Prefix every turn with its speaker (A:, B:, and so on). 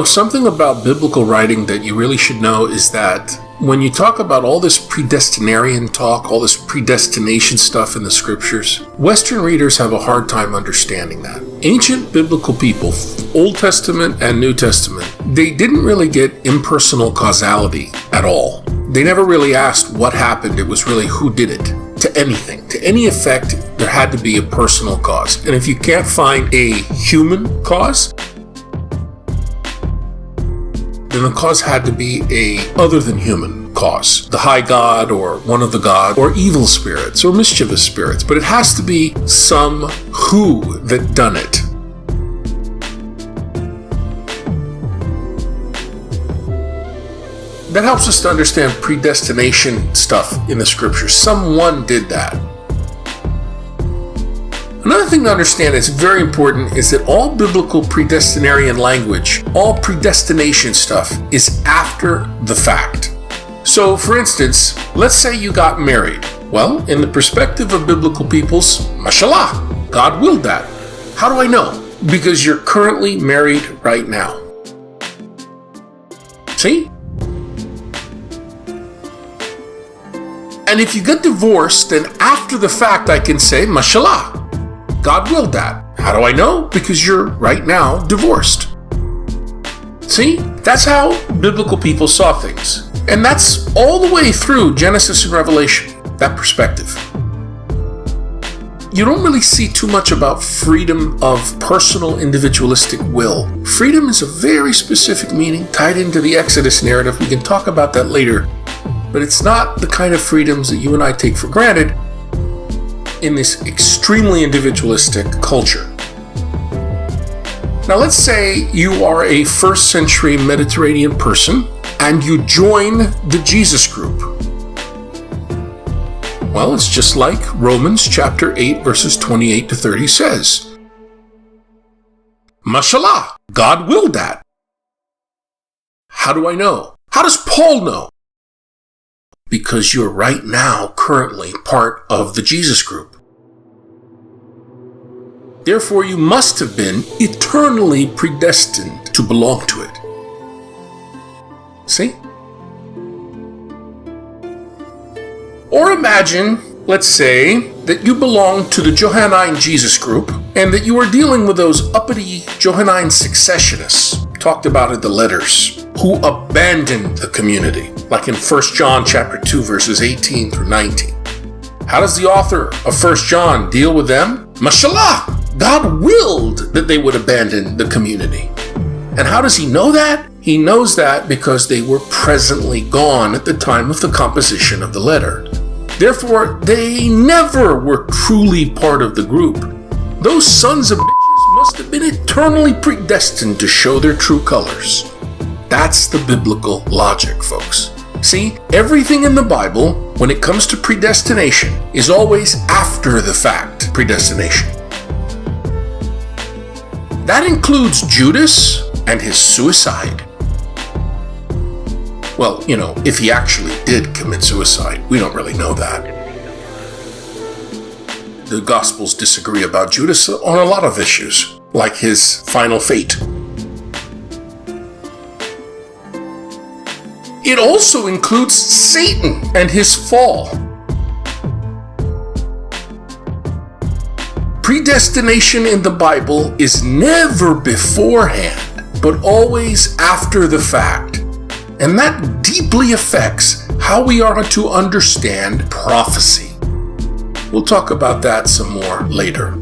A: Something about biblical writing that you really should know is that when you talk about all this predestinarian talk, all this predestination stuff in the scriptures, Western readers have a hard time understanding that. Ancient biblical people, Old Testament and New Testament, they didn't really get impersonal causality at all. They never really asked what happened. It was really who did it. To anything, to any effect, there had to be a personal cause. And if you can't find a human cause, then the cause had to be a other than human cause. The high god or one of the gods or evil spirits or mischievous spirits. But it has to be some who that done it. That helps us to understand predestination stuff in the scriptures. Someone did that. Another thing to understand that's very important is that all biblical predestinarian language, all predestination stuff, is after the fact. So, for instance, let's say you got married. Well, in the perspective of biblical peoples, mashallah, God willed that. How do I know? Because you're currently married right now. See? And if you get divorced, then after the fact I can say, mashallah, God willed that. How do I know? Because you're right now divorced. See? That's how biblical people saw things. And that's all the way through Genesis and Revelation, that perspective. You don't really see too much about freedom of personal individualistic will. Freedom is a very specific meaning tied into the Exodus narrative. We can talk about that later. But it's not the kind of freedoms that you and I take for granted in this extremely individualistic culture. Now let's say you are a first century Mediterranean person and you join the Jesus group. Well, it's just like Romans chapter 8 verses 28 to 30 says. Mashallah, God willed that. How do I know? How does Paul know? Because you're right now currently part of the Jesus group. Therefore, you must have been eternally predestined to belong to it. See? Or imagine, let's say, that you belong to the Johannine Jesus group and that you are dealing with those uppity Johannine successionists, talked about in the letters, who abandoned the community, like in 1 John chapter 2, verses 18 through 19. How does the author of 1 John deal with them? Mashallah! God willed that they would abandon the community. And how does he know that? He knows that because they were presently gone at the time of the composition of the letter. Therefore, they never were truly part of the group. Those sons of bitches must have been eternally predestined to show their true colors. That's the biblical logic, folks. See, everything in the Bible, when it comes to predestination, is always after the fact predestination. That includes Judas and his suicide. Well, if he actually did commit suicide, we don't really know that. The Gospels disagree about Judas on a lot of issues, like his final fate. It also includes Satan and his fall. Predestination in the Bible is never beforehand, but always after the fact. And that deeply affects how we are to understand prophecy. We'll talk about that some more later.